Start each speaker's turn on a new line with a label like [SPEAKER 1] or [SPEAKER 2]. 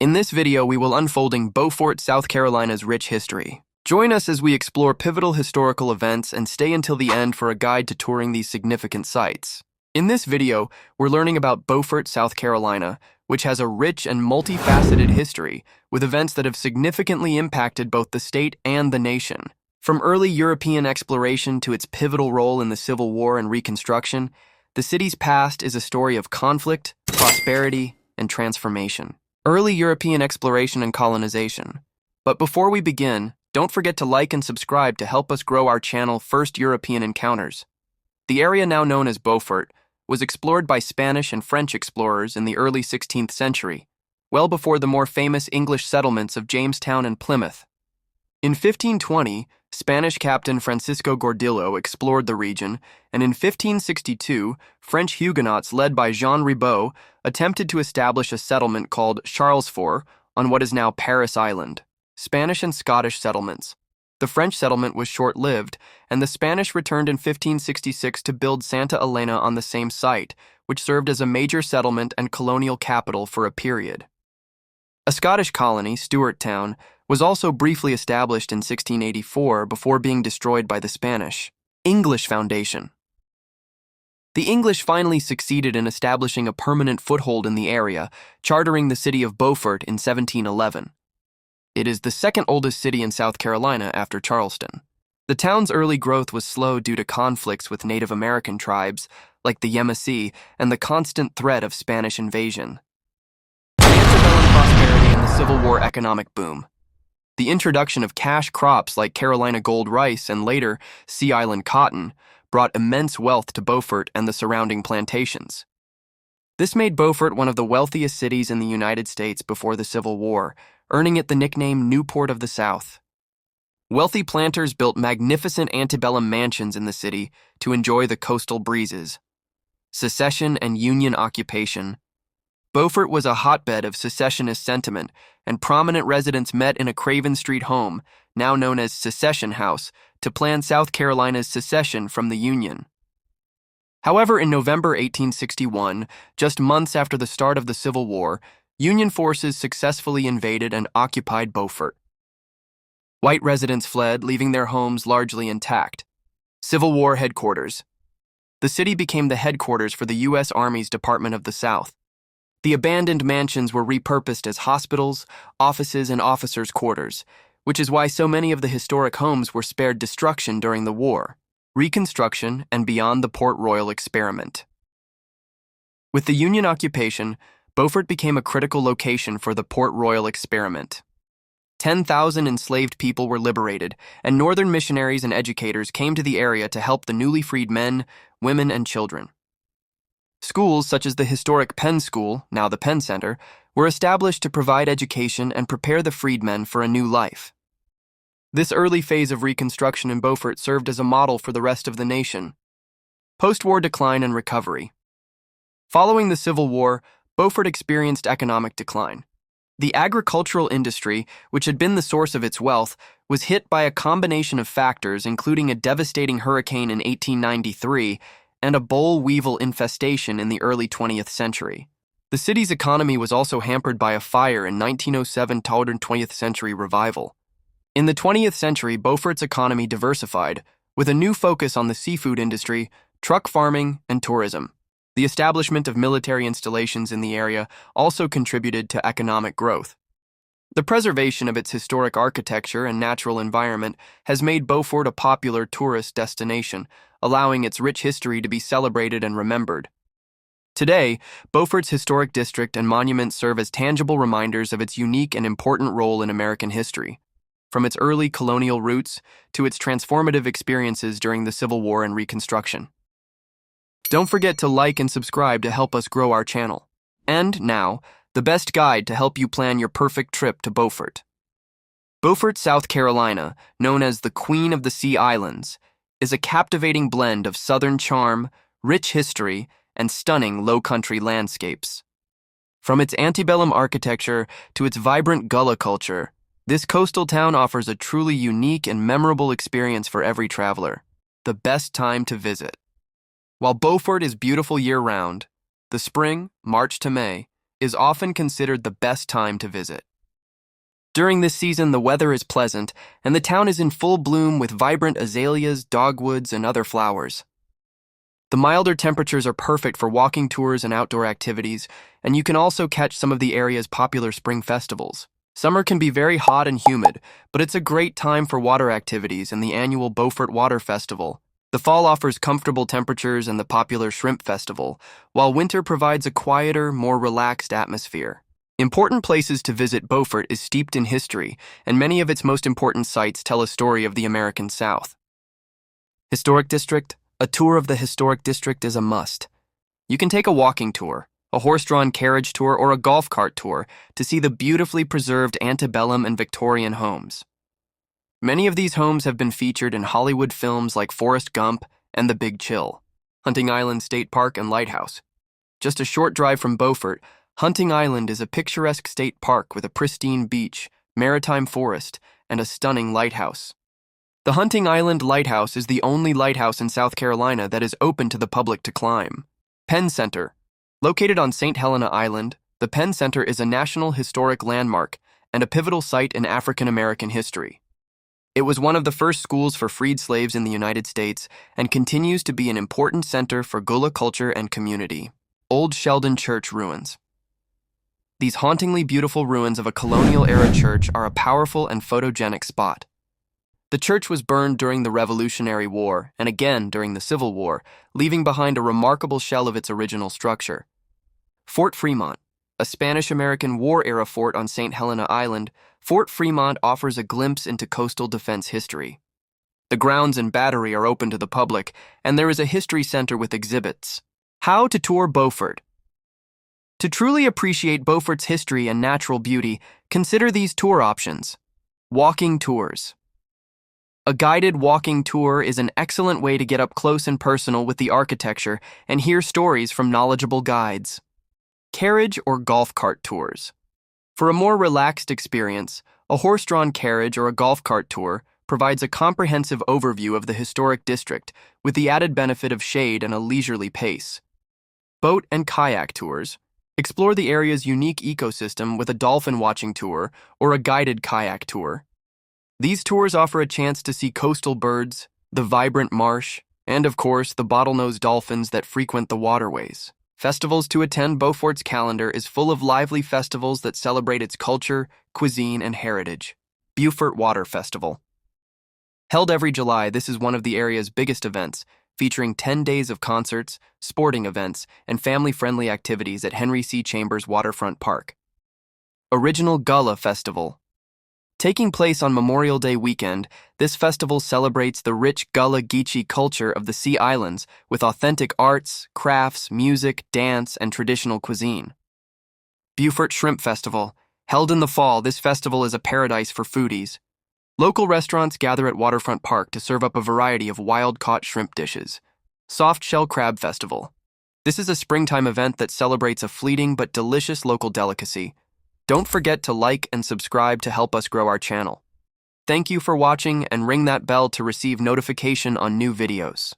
[SPEAKER 1] In this video, we will unfolding Beaufort, South Carolina's rich history. Join us as we explore pivotal historical events and stay until the end for a guide to touring these significant sites. In this video, we're learning about Beaufort, South Carolina, which has a rich and multifaceted history, with events that have significantly impacted both the state and the nation. From early European exploration to its pivotal role in the Civil War and Reconstruction, the city's past is a story of conflict, prosperity, and transformation. Early European exploration and colonization. But before we begin, don't forget to like and subscribe to help us grow our channel First European Encounters. The area now known as Beaufort was explored by Spanish and French explorers in the early 16th century, well before the more famous English settlements of Jamestown and Plymouth. In 1520, Spanish captain Francisco Gordillo explored the region, and in 1562, French Huguenots led by Jean Ribaut attempted to establish a settlement called Charlesfort on what is now Paris Island. Spanish and Scottish settlements. The French settlement was short-lived, and the Spanish returned in 1566 to build Santa Elena on the same site, which served as a major settlement and colonial capital for a period. A Scottish colony, Stewart Town, was also briefly established in 1684 before being destroyed by the Spanish. English Foundation. The English finally succeeded in establishing a permanent foothold in the area, chartering the city of Beaufort in 1711. It is the second oldest city in South Carolina after Charleston. The town's early growth was slow due to conflicts with Native American tribes, like the Yamasee, and the constant threat of Spanish invasion. Antebellum prosperity and the Civil War economic boom. The introduction of cash crops like Carolina gold rice and later Sea Island cotton brought immense wealth to Beaufort and the surrounding plantations. This made Beaufort one of the wealthiest cities in the United States before the Civil War, earning it the nickname Newport of the South. Wealthy planters built magnificent antebellum mansions in the city to enjoy the coastal breezes. Secession and Union occupation. Beaufort was a hotbed of secessionist sentiment, and prominent residents met in a Craven Street home, now known as Secession House, to plan South Carolina's secession from the Union. However, in November 1861, just months after the start of the Civil War, Union forces successfully invaded and occupied Beaufort. White residents fled, leaving their homes largely intact. Civil War headquarters. The city became the headquarters for the U.S. Army's Department of the South. The abandoned mansions were repurposed as hospitals, offices, and officers' quarters, which is why so many of the historic homes were spared destruction during the war, Reconstruction, and beyond the Port Royal experiment. With the Union occupation, Beaufort became a critical location for the Port Royal experiment. 10,000 enslaved people were liberated, and Northern missionaries and educators came to the area to help the newly freed men, women, and children. Schools such as the historic Penn School, now the Penn Center, were established to provide education and prepare the freedmen for a new life. This early phase of Reconstruction in Beaufort served as a model for the rest of the nation. Post-war decline and recovery. Following the Civil War, Beaufort experienced economic decline. The agricultural industry, which had been the source of its wealth, was hit by a combination of factors including a devastating hurricane in 1893 and a boll weevil infestation in the early 20th century. The city's economy was also hampered by a fire in 1907 toward 20th century revival. In the 20th century, Beaufort's economy diversified, with a new focus on the seafood industry, truck farming, and tourism. The establishment of military installations in the area also contributed to economic growth. The preservation of its historic architecture and natural environment has made Beaufort a popular tourist destination, allowing its rich history to be celebrated and remembered. Today, Beaufort's historic district and monuments serve as tangible reminders of its unique and important role in American history, from its early colonial roots to its transformative experiences during the Civil War and Reconstruction. Don't forget to like and subscribe to help us grow our channel. And now, the best guide to help you plan your perfect trip to Beaufort. Beaufort, South Carolina, known as the Queen of the Sea Islands, is a captivating blend of southern charm, rich history, and stunning low-country landscapes. From its antebellum architecture to its vibrant gullah culture, this coastal town offers a truly unique and memorable experience for every traveler. The best time to visit. While Beaufort is beautiful year-round, the spring, March to May, is often considered the best time to visit. During this season, the weather is pleasant, and the town is in full bloom with vibrant azaleas, dogwoods, and other flowers. The milder temperatures are perfect for walking tours and outdoor activities, and you can also catch some of the area's popular spring festivals. Summer can be very hot and humid, but it's a great time for water activities and the annual Beaufort Water Festival. The fall offers comfortable temperatures and the popular Shrimp Festival, while winter provides a quieter, more relaxed atmosphere. Important places to visit Beaufort is steeped in history, and many of its most important sites tell a story of the American South. Historic District. A tour of the historic district is a must. You can take a walking tour, a horse-drawn carriage tour, or a golf cart tour to see the beautifully preserved Antebellum and Victorian homes. Many of these homes have been featured in Hollywood films like Forrest Gump and The Big Chill. Hunting Island State Park and Lighthouse. Just a short drive from Beaufort, Hunting Island is a picturesque state park with a pristine beach, maritime forest, and a stunning lighthouse. The Hunting Island Lighthouse is the only lighthouse in South Carolina that is open to the public to climb. Penn Center. Located on St. Helena Island, the Penn Center is a National Historic Landmark and a pivotal site in African American history. It was one of the first schools for freed slaves in the United States and continues to be an important center for Gullah culture and community. Old Sheldon Church Ruins. These hauntingly beautiful ruins of a colonial-era church are a powerful and photogenic spot. The church was burned during the Revolutionary War and again during the Civil War, leaving behind a remarkable shell of its original structure. Fort Fremont, a Spanish-American war-era fort on St. Helena Island, Fort Fremont offers a glimpse into coastal defense history. The grounds and battery are open to the public, and there is a history center with exhibits. How to tour Beaufort. To truly appreciate Beaufort's history and natural beauty, consider these tour options. Walking tours. A guided walking tour is an excellent way to get up close and personal with the architecture and hear stories from knowledgeable guides. Carriage or golf cart tours. For a more relaxed experience, a horse-drawn carriage or a golf cart tour provides a comprehensive overview of the historic district with the added benefit of shade and a leisurely pace. Boat and kayak tours. Explore the area's unique ecosystem with a dolphin watching tour or a guided kayak tour. These tours offer a chance to see coastal birds, the vibrant marsh, and of course, the bottlenose dolphins that frequent the waterways. Festivals to attend. Beaufort's calendar is full of lively festivals that celebrate its culture, cuisine, and heritage. Beaufort Water Festival. Held every July, this is one of the area's biggest events, featuring 10 days of concerts, sporting events, and family-friendly activities at Henry C. Chambers Waterfront Park. Original Gullah Festival. Taking place on Memorial Day weekend, this festival celebrates the rich Gullah Geechee culture of the Sea Islands with authentic arts, crafts, music, dance, and traditional cuisine. Beaufort Shrimp Festival. Held in the fall, this festival is a paradise for foodies. Local restaurants gather at Waterfront Park to serve up a variety of wild-caught shrimp dishes. Soft Shell Crab Festival. This is a springtime event that celebrates a fleeting but delicious local delicacy. Don't forget to like and subscribe to help us grow our channel. Thank you for watching and ring that bell to receive notification on new videos.